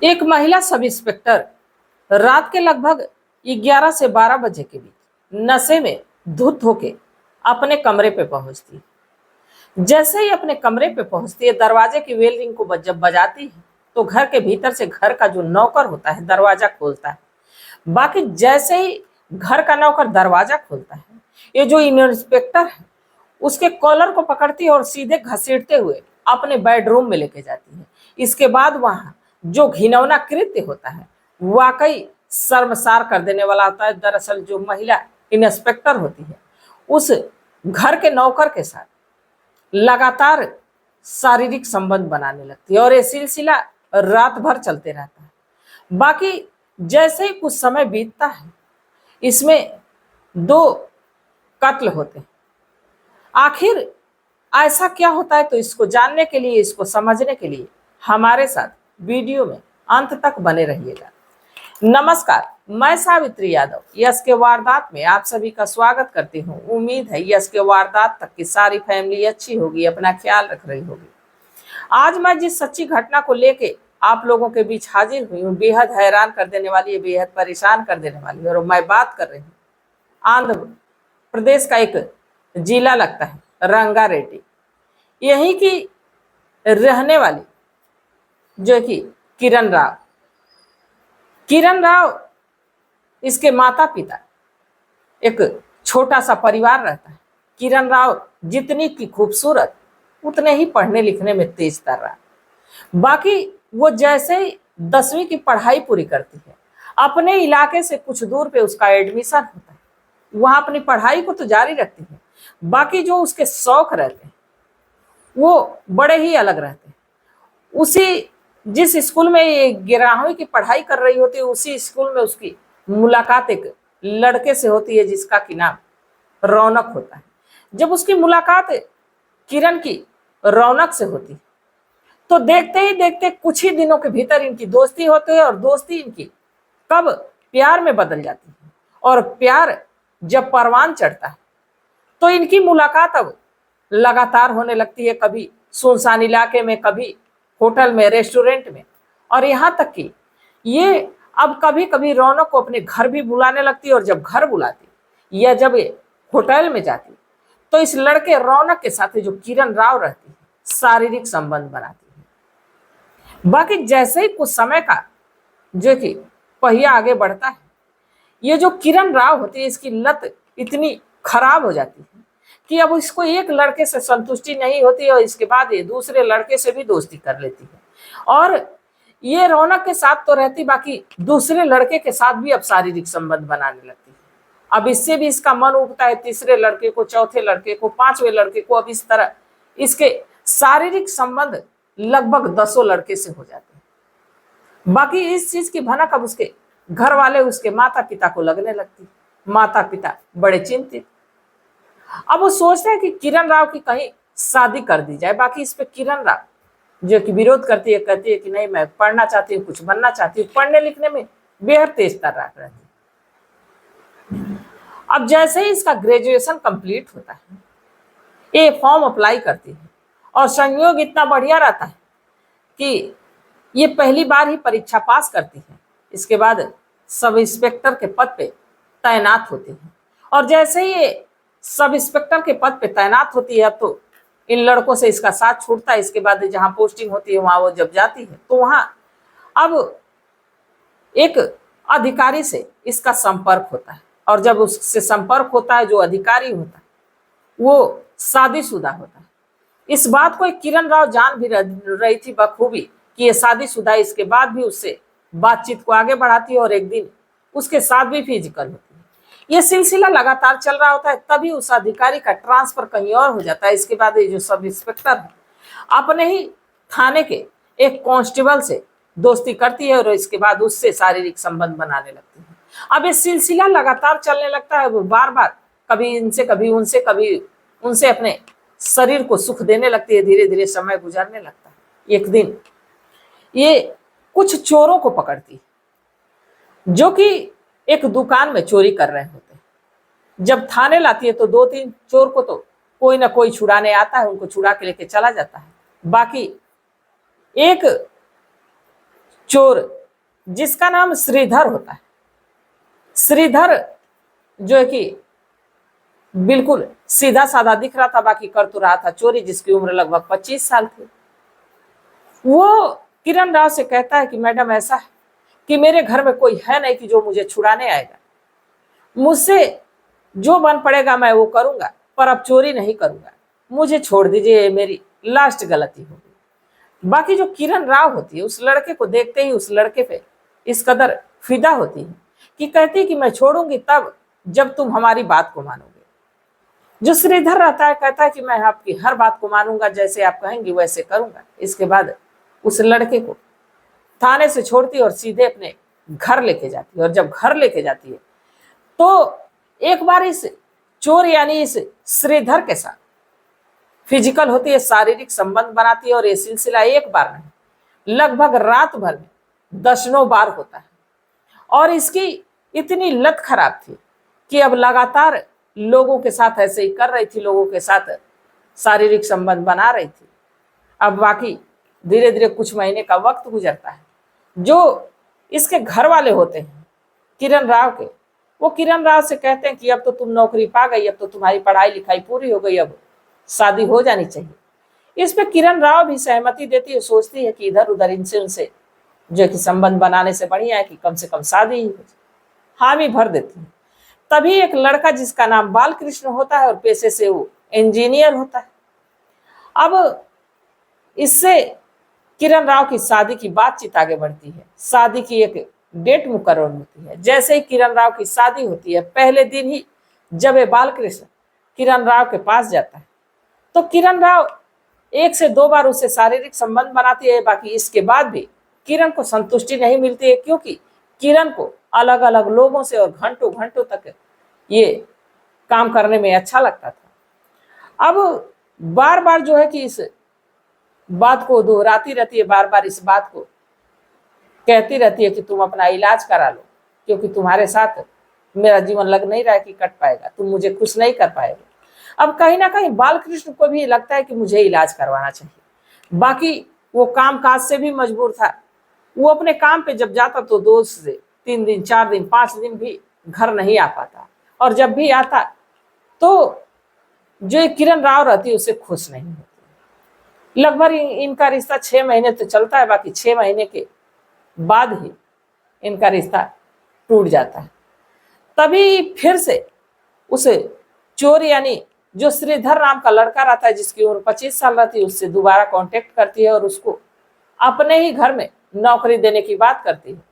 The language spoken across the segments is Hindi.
एक महिला सब इंस्पेक्टर रात के लगभग 11 से 12 बजे के बीच नशे में धुत होके अपने कमरे पे पहुंचती है। जैसे ही अपने कमरे पे पहुंचती है, दरवाजे की बेल रिंग को जब बजाती है तो घर के भीतर से घर का जो नौकर होता है दरवाजा खोलता है। बाकी जैसे ही घर का नौकर दरवाजा खोलता है, ये जो इंस्पेक्टर है उसके कॉलर को पकड़ती है और सीधे घसीटते हुए अपने बेडरूम में लेके जाती है। इसके बाद वहां जो घिनौना कृत्य होता है वाकई शर्मसार कर देने वाला होता है। दरअसल जो महिला इंस्पेक्टर होती है उस घर के नौकर के साथ लगातार शारीरिक संबंध बनाने लगती है और ये सिलसिला रात भर चलते रहता है। बाकी जैसे ही कुछ समय बीतता है, इसमें दो कत्ल होते हैं। आखिर ऐसा क्या होता है, तो इसको जानने के लिए, इसको समझने के लिए हमारे साथ वीडियो में अंत तक बने रहिएगा। नमस्कार, मैं सावित्री यादव यस के वारदात में आप सभी का स्वागत करती हूँ। उम्मीद है यस के वारदात तक की सारी फैमिली अच्छी होगी, अपना ख्याल रख रही होगी। आज मैं जिस सच्ची घटना को लेके आप लोगों के बीच हाजिर हुई हूँ, बेहद हैरान कर देने वाली है, बेहद परेशान कर देने वाली है। और मैं बात कर रही हूँ आंध्र प्रदेश का एक जिला लगता है रंगारेड्डी, यहीं की रहने वाली जो कि किरण राव, इसके माता पिता, एक छोटा सा परिवार रहता है। किरण राव जितनी की खूबसूरत उतने ही पढ़ने लिखने में तेज तर रहा। बाकी वो जैसे ही 10वीं की पढ़ाई पूरी करती है, अपने इलाके से कुछ दूर पे उसका एडमिशन होता है। वहां अपनी पढ़ाई को तो जारी रखती है, बाकी जो उसके शौक रहते हैं वो बड़े ही अलग रहते हैं। उसी जिस स्कूल में ये 11वीं की पढ़ाई कर रही होती है, उसी स्कूल में उसकी मुलाकात एक लड़के से होती है जिसका की नाम रौनक होता है। जब उसकी मुलाकात किरण की रौनक से होती है तो देखते ही देखते कुछ ही दिनों के भीतर इनकी दोस्ती होती है और दोस्ती इनकी कब प्यार में बदल जाती है। और प्यार जब परवान चढ़ता है तो इनकी मुलाकात अब लगातार होने लगती है, कभी सुनसान इलाके में, कभी होटल में, रेस्टोरेंट में, और यहाँ तक कि ये अब कभी कभी रौनक को अपने घर भी बुलाने लगती है। और जब घर बुलाती या जब ये होटल में जाती तो इस लड़के रौनक के साथ जो किरण राव रहती है शारीरिक संबंध बनाती है। बाकी जैसे ही कुछ समय का जो कि पहिया आगे बढ़ता है, ये जो किरण राव होती है इसकी लत इतनी खराब हो जाती है कि अब इसको एक लड़के से संतुष्टि नहीं होती और इसके बाद ये दूसरे लड़के से भी दोस्ती कर लेती है। और ये रौनक के साथ तो रहती, बाकी दूसरे लड़के के साथ भी अब शारीरिक संबंध बनाने लगती है। अब इससे भी इसका मन उठता है तीसरे लड़के को, चौथे लड़के को, पांचवें लड़के को। अब इस तरह इसके शारीरिक संबंध लगभग 10 लड़के से हो जाते हैं। बाकी इस चीज की भनक अब उसके घर वाले, उसके माता पिता को लगने लगती। माता पिता बड़े चिंतित। अब वो सोचते हैं कि किरण राव की कहीं शादी कर दी जाए। बाकी इस पे किरण राव जो कि विरोध करती है, कहती है कि नहीं, मैं पढ़ना चाहती हूँ, कुछ बनना चाहती हूँ, पढ़ने लिखने में बेहद तेज तर्राक रहती है। अब जैसे ही इसका ग्रेजुएशन कंप्लीट होता है, ये फॉर्म अप्लाई करती है और संयोग इतना बढ़िया रहता है कि ये पहली बार ही परीक्षा पास करती है। इसके बाद सब इंस्पेक्टर के पद पे तैनात होती है। और जैसे ही ये सब इंस्पेक्टर के पद पे तैनात होती है, अब तो इन लड़कों से इसका साथ छूटता है। इसके बाद जहां पोस्टिंग होती है वहां वो जब जाती है तो वहां अब एक अधिकारी से इसका संपर्क होता है। और जब उससे संपर्क होता है, जो अधिकारी होता है वो शादीशुदा होता है। इस बात को किरण राव जान भी रही थी बखूबी कि ये शादीशुदा। इसके बाद भी उससे बातचीत को आगे बढ़ाती है और एक दिन उसके साथ भी फिजिकल होती है। ये सिलसिला लगातार चल रहा होता है, तभी उस अधिकारी का ट्रांसफर कहीं और हो जाता है। इसके बाद ये जो सब इंस्पेक्टर है अपने ही थाने के एक कांस्टेबल से दोस्ती करती है और इसके बाद उससे शारीरिक संबंध बनाने लगती है। अब ये सिलसिला लगातार चलने लगता है। वो बार बार कभी इनसे, कभी उनसे, कभी उनसे अपने शरीर को सुख देने लगती है। धीरे धीरे समय गुजरने लगता है। एक दिन ये कुछ चोरों को पकड़ती है जो कि एक दुकान में चोरी कर रहे होते हैं। जब थाने लाती है तो 2-3 चोर को तो कोई ना कोई छुड़ाने आता है, उनको छुड़ा के लेके चला जाता है। बाकी एक चोर जिसका नाम श्रीधर होता है। श्रीधर जो है कि बिल्कुल सीधा साधा दिख रहा था, बाकी कर तो रहा था चोरी, जिसकी उम्र लगभग 25 साल थी। वो किरण राव से कहता है कि मैडम ऐसा है कि मेरे घर में कोई है नहीं कि जो मुझे छुड़ाने आएगा, मुझसे जो बन पड़ेगा मैं वो करूंगा, पर अब चोरी नहीं करूंगा, मुझे छोड़ दीजिए, ये मेरी लास्ट गलती होगी। बाकी जो किरण राव होती है उस लड़के को देखते ही उस लड़के पे इस कदर फिदा होती है कि कहती है कि मैं छोड़ूंगी तब जब तुम हमारी बात को मानोगे। जो श्रीधर रहता है कहता है कि मैं आपकी हर बात को मानूंगा, जैसे आप कहेंगी वैसे करूंगा। इसके बाद उस लड़के को थाने से छोड़ती और सीधे अपने घर लेके जाती है। और जब घर लेके जाती है तो एक बार इस चोर यानी इस श्रीधर के साथ फिजिकल होती है, शारीरिक संबंध बनाती है। और ये सिलसिला एक बार नहीं, लगभग रात भर में दर्जनों बार होता है। और इसकी इतनी लत खराब थी कि अब लगातार लोगों के साथ ऐसे ही कर रही थी, लोगों के साथ शारीरिक संबंध बना रही थी। अब बाकी धीरे धीरे कुछ महीने का वक्त गुजरता है। जो इसके घर वाले होते हैं किरण राव के, वो किरण राव से कहते हैं कि अब तो तुम नौकरी पा गई, अब तो तुम्हारी पढ़ाई लिखाई पूरी हो गई, अब शादी हो जानी चाहिए। इस पे किरण राव भी सहमति देती है, सोचती है कि इधर उधर इनसे उनसे जो कि संबंध बनाने से बढ़िया है कि कम से कम शादी ही हो जाए। हामी भर देती है। तभी एक लड़का जिसका नाम बालकृष्ण होता है और पेशे से वो इंजीनियर होता है। अब इससे किरण राव की शादी की बातचीत आगे बढ़ती है। शादी की एक डेट मुकर्रर होती है। जैसे ही किरण राव की शादी होती है, पहले दिन ही जब ये बालकृष्ण किरण राव के पास जाता है तो किरण राव 1 से 2 बार उससे शारीरिक संबंध बनाती है। बाकी इसके बाद भी किरण को संतुष्टि नहीं मिलती है, क्योंकि किरण को अलग अलग लोगों से और घंटों घंटों तक ये काम करने में अच्छा लगता था। अब बार बार जो है कि इस बात को दोहराती रहती है, बार बार इस बात को कहती रहती है कि तुम अपना इलाज करा लो, क्योंकि तुम्हारे साथ मेरा जीवन लग नहीं रहा है कि कट पाएगा, तुम मुझे खुश नहीं कर पाएगा। अब कहीं ना कहीं बालकृष्ण को भी लगता है कि मुझे इलाज करवाना चाहिए। बाकी वो काम काज से भी मजबूर था। वो अपने काम पे जब जाता तो 2 से 3 दिन, 4 दिन, 5 दिन भी घर नहीं आ पाता। और जब भी आता तो जो किरण राव रहती है उससे खुश नहीं होती। लगभग इनका रिश्ता 6 महीने तो चलता है। बाकी 6 महीने के बाद ही इनका रिश्ता टूट जाता है। तभी फिर से उस चोर यानी जो श्रीधर नाम का लड़का रहता है, जिसकी उम्र 25 साल रहती है, उससे दोबारा कांटेक्ट करती है और उसको अपने ही घर में नौकरी देने की बात करती है।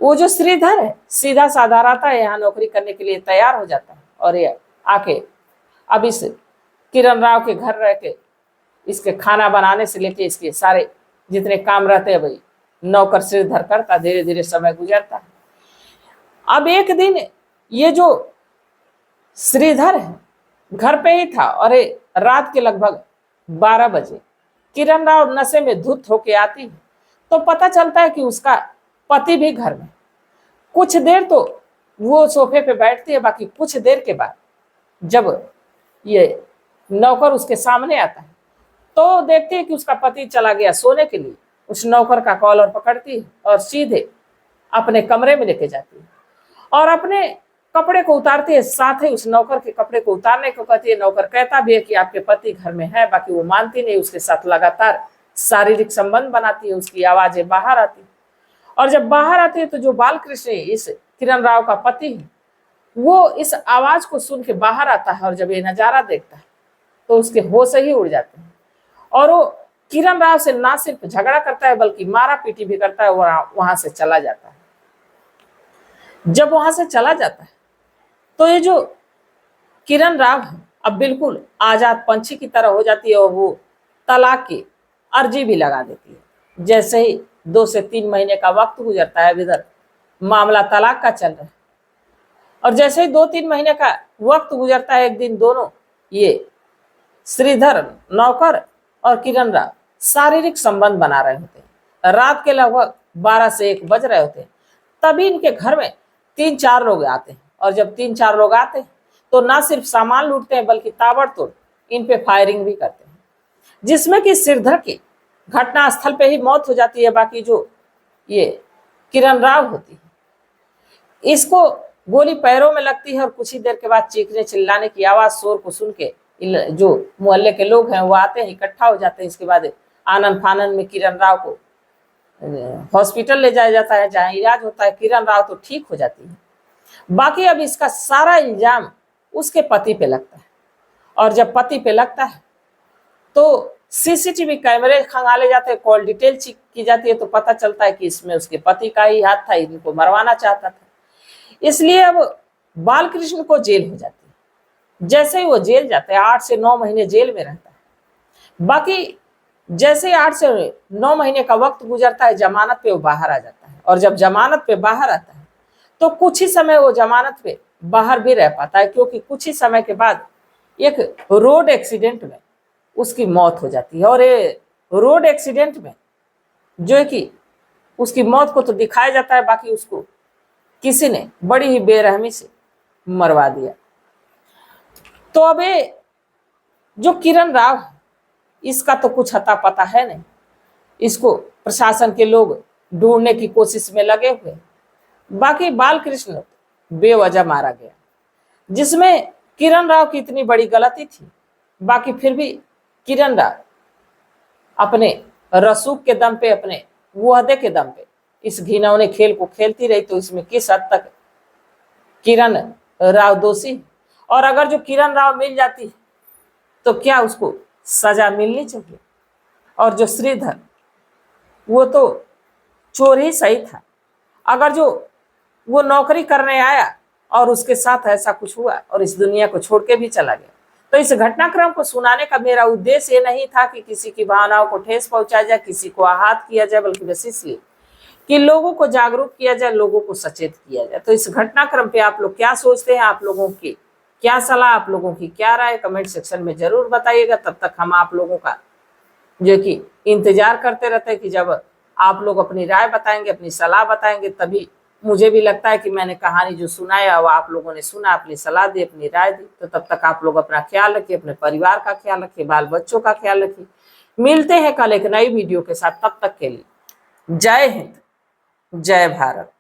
वो जो श्रीधर है सीधा साधा रहता है, यहाँ नौकरी करने के लिए तैयार हो जाता है। और ये आके अब इस किरण राव के घर रह के इसके खाना बनाने से लेके इसके सारे जितने काम रहते हैं भाई नौकर श्रीधर करता। धीरे धीरे समय गुजरता है। अब एक दिन ये जो श्रीधर है घर पे ही था और रात के लगभग 12 बजे किरण राव नशे में धुत होके आती है तो पता चलता है कि उसका पति भी घर में। कुछ देर तो वो सोफे पे बैठती है। बाकी कुछ देर के बाद जब ये नौकर उसके सामने आता है तो देखती है कि उसका पति चला गया सोने के लिए। उस नौकर का कॉलर पकड़ती है और सीधे अपने कमरे में लेके जाती है और अपने कपड़े को उतारती है। साथ ही उस नौकर के कपड़े को उतारने को कहती है। नौकर कहता भी है कि आपके पति घर में है। बाकी वो मानती नहीं, उसके साथ लगातार शारीरिक संबंध बनाती है। उसकी आवाजें बाहर आती है और जब बाहर आती है तो जो बालकृष्ण इस किरण राव का पति है वो इस आवाज को सुन के बाहर आता है और जब ये नजारा देखता है तो उसके होश ही उड़ जाते हैं और वो किरण राव से ना सिर्फ झगड़ा करता है बल्कि मारा पीटी भी करता है। वहां से चला जाता है। जब वहां से चला जाता है तो ये जो किरण राव है अब बिल्कुल आजाद पंछी की तरह हो जाती है और वो तलाक की अर्जी भी लगा देती है। जैसे ही 2 से 3 महीने का वक्त गुजरता है, इधर मामला तलाक का चल रहा है और जैसे ही 2-3 महीने का वक्त गुजरता है, एक दिन दोनों ये श्रीधर नौकर और किरण राव शारीरिक संबंध बना रहे होते हैं। रात के लगभग 12 से 1 बज रहे होते हैं। तभी इनके घर में 3-4 लोग आते हैं और जब 3-4 लोग आते हैं तो ना सिर्फ सामान लूटते हैं बल्कि ताबड़तोड़ इन पे फायरिंग भी करते हैं, जिसमें कि श्रीधर की घटना स्थल पे ही मौत हो जाती है। बाकी जो ये किरण राव होती है। इसको गोली पैरों में लगती है और कुछ ही देर के बाद चीखने चिल्लाने की आवाज, शोर को सुन के जो मोहल्ले के लोग हैं वो आते हैं, इकट्ठा हो जाते हैं। इसके बाद आनंद फानन में किरण राव को हॉस्पिटल ले जाया जाता है, जहाँ इलाज होता है। किरण राव तो ठीक हो जाती है। बाकी अब इसका सारा इल्जाम उसके पति पे लगता है, और जब पति पे लगता है तो सीसीटीवी कैमरे खंगाले जाते हैं, कॉल डिटेल चेक की जाती है, तो पता चलता है कि इसमें उसके पति का ही हाथ था, इनको मरवाना चाहता था। इसलिए अब बालकृष्ण को जेल हो जाती है। जैसे ही वो जेल जाता है, 8 से 9 महीने जेल में रहता है। बाकी जैसे 8 से 9 महीने का वक्त गुजरता है, जमानत पे वो बाहर आ जाता है। और जब जमानत पे बाहर आता है तो कुछ ही समय वो जमानत पे बाहर भी रह पाता है, क्योंकि कुछ ही समय के बाद एक रोड एक्सीडेंट में उसकी मौत हो जाती है। और ये रोड एक्सीडेंट में जो है कि उसकी मौत को तो दिखाया जाता है, बाकी उसको किसी ने बड़ी ही बेरहमी से मरवा दिया। तो अब ये जो किरण राव है, इसका तो कुछ अता पता है नहीं। इसको प्रशासन के लोग ढूंढने की कोशिश में लगे हुए। बाकी बालकृष्ण बेवजह मारा गया, जिसमें किरण राव की इतनी बड़ी गलती थी। बाकी फिर भी किरण राव अपने रसूख के दम पे, अपने वहदे के दम पे इस घिनौने खेल को खेलती रही। तो इसमें किस हद तक किरण राव दोषी, और अगर जो किरण राव मिल जाती तो क्या उसको सजा मिलनी चाहिए। और जो श्रीधर, वो तो चोर ही सही था, अगर जो वो नौकरी करने आया और उसके साथ ऐसा कुछ हुआ और इस दुनिया को छोड़ के भी चला गया, तो इस घटनाक्रम को सुनाने का मेरा उद्देश्य ये नहीं था कि किसी की भावनाओं को ठेस पहुंचाया जाए, किसी को आहत किया जाए, बल्कि बस इसलिए कि लोगों को जागरूक किया जाए, लोगों को सचेत किया जाए। तो इस घटनाक्रम पे आप लोग क्या सोचते हैं, आप लोगों की क्या सलाह, आप लोगों की क्या राय, कमेंट सेक्शन में जरूर बताइएगा। तब तक हम आप लोगों का जो कि इंतजार करते रहते हैं कि जब आप लोग अपनी राय बताएंगे, अपनी सलाह बताएंगे, तभी मुझे भी लगता है कि मैंने कहानी जो सुनाया वो आप लोगों ने सुना, अपनी सलाह दी, अपनी राय दी। तो तब तक आप लोग अपना ख्याल रखिए, अपने परिवार का ख्याल रखिए, बाल बच्चों का ख्याल रखिए। मिलते हैं कल एक नई वीडियो के साथ। तब तक के लिए जय हिंद, जय भारत।